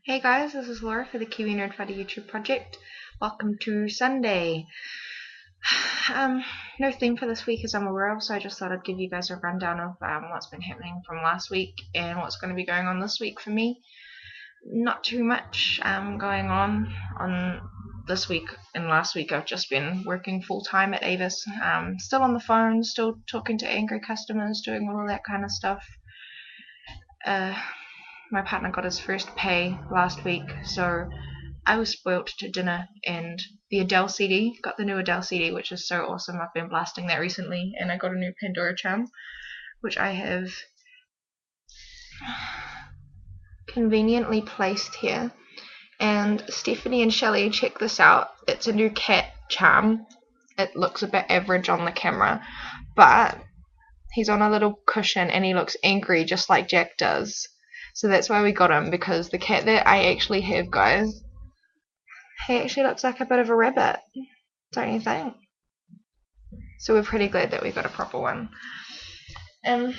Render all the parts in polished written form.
Hey guys, this is Laura for the KiwiNerdfighters YouTube project. Welcome to Sunday. No theme for this week as I'm aware of, so I just thought I'd give you guys a rundown of what's been happening from last week and what's going to be going on this week for me. Not too much going on this week and last week. I've just been working full time at Avis, still on the phone, still talking to angry customers, doing all of that kind of stuff. My partner got his first pay last week, so I was spoilt to dinner, and the Adele CD, got the new Adele CD, which is so awesome. I've been blasting that recently, and I got a new Pandora charm, which I have conveniently placed here. And Stephanie and Shelley, check this out. It's a new cat charm. It looks a bit average on the camera, but he's on a little cushion and he looks angry just like Jack does. So that's why we got him, because the cat that I actually have, guys, he actually looks like a bit of a rabbit, don't you think? So we're pretty glad that we got a proper one. Not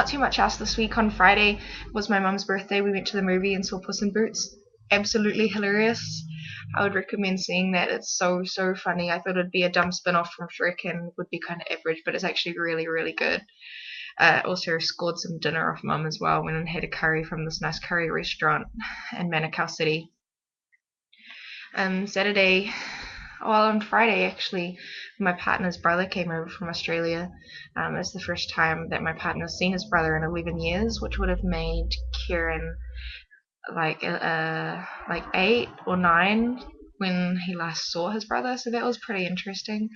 too much else this week. On Friday was my mum's birthday. We went to the movie and saw Puss in Boots. Absolutely hilarious. I would recommend seeing that. It's so funny. I thought it'd be a dumb spin-off from Shrek and would be kind of average, but it's actually really good. Also scored some dinner off mum as well. Went and had a curry from this nice curry restaurant in Manukau City. On Friday actually, my partner's brother came over from Australia. It's the first time that my partner's seen his brother in 11 years, which would have made Kieran like 8 or 9 when he last saw his brother, so that was pretty interesting.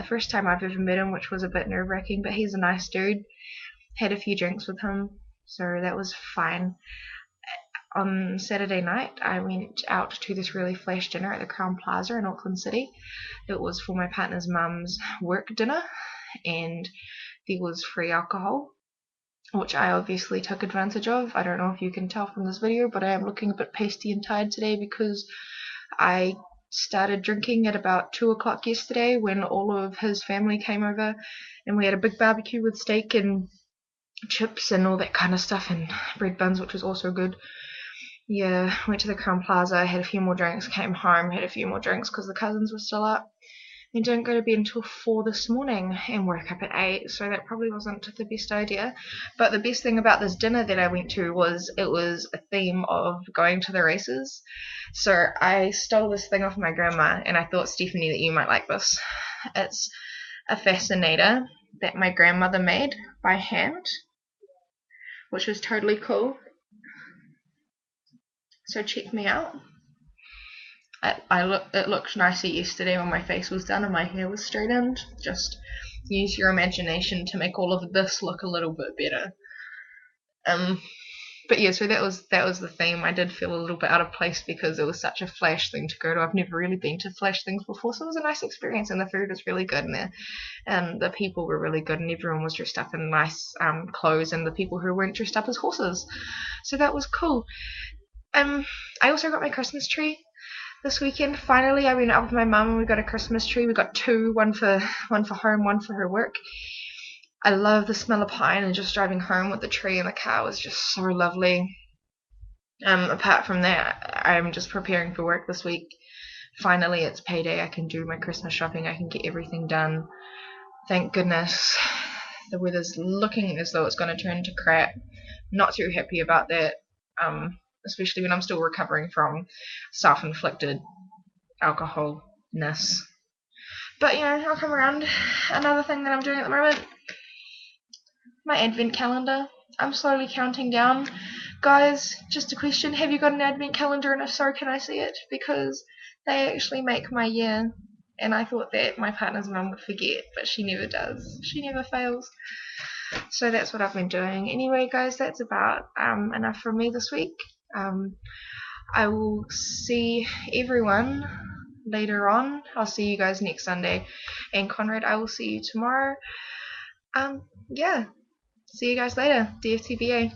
First time I've ever met him, which was a bit nerve-wracking, but he's a nice dude. Had a few drinks with him, so that was fine. On Saturday night, I went out to this really flash dinner at the Crown Plaza in Auckland City. It was for my partner's mum's work dinner, and there was free alcohol, which I obviously took advantage of. I don't know if you can tell from this video, but I am looking a bit pasty and tired today because I started drinking at about 2 o'clock yesterday when all of his family came over, and we had a big barbecue with steak and chips and all that kind of stuff, and bread buns, which was also good. Yeah, went to the Crown Plaza, had a few more drinks, came home, had a few more drinks because the cousins were still up, and didn't go to bed until 4 this morning and woke up at 8, so that probably wasn't the best idea. But the best thing about this dinner that I went to was it was a theme of going to the races. So I stole this thing off my grandma, and I thought, Stephanie, that you might like this. It's a fascinator that my grandmother made by hand, which was totally cool. So check me out. It looked nicer yesterday when my face was done and my hair was straightened. Just use your imagination to make all of this look a little bit better. But yeah, so that was the theme. I did feel a little bit out of place because it was such a flash thing to go to. I've never really been to flash things before, so it was a nice experience, and the food was really good in there, and the people were really good, and everyone was dressed up in nice clothes, and the people who weren't dressed up as horses, so that was cool. I also got my Christmas tree this weekend. Finally, I went out with my mum and we got a Christmas tree. We got two, one for home, one for her work. I love the smell of pine, and just driving home with the tree in the car was just so lovely. Apart from that, I'm just preparing for work this week. Finally, it's payday. I can do my Christmas shopping. I can get everything done. Thank goodness. The weather's looking as though it's going to turn to crap. Not too happy about that. Especially when I'm still recovering from self-inflicted alcoholness. But you know, I'll come around. Another thing that I'm doing at the moment, my advent calendar. I'm slowly counting down. Guys, just a question, have you got an advent calendar, and if so, can I see it? Because they actually make my year, and I thought that my partner's mum would forget, but she never does. She never fails. So that's what I've been doing. Anyway, guys, that's about enough from me this week. I will see everyone later on. I'll see you guys next Sunday, and Conrad, I will see you tomorrow. Yeah, see you guys later. DFTBA.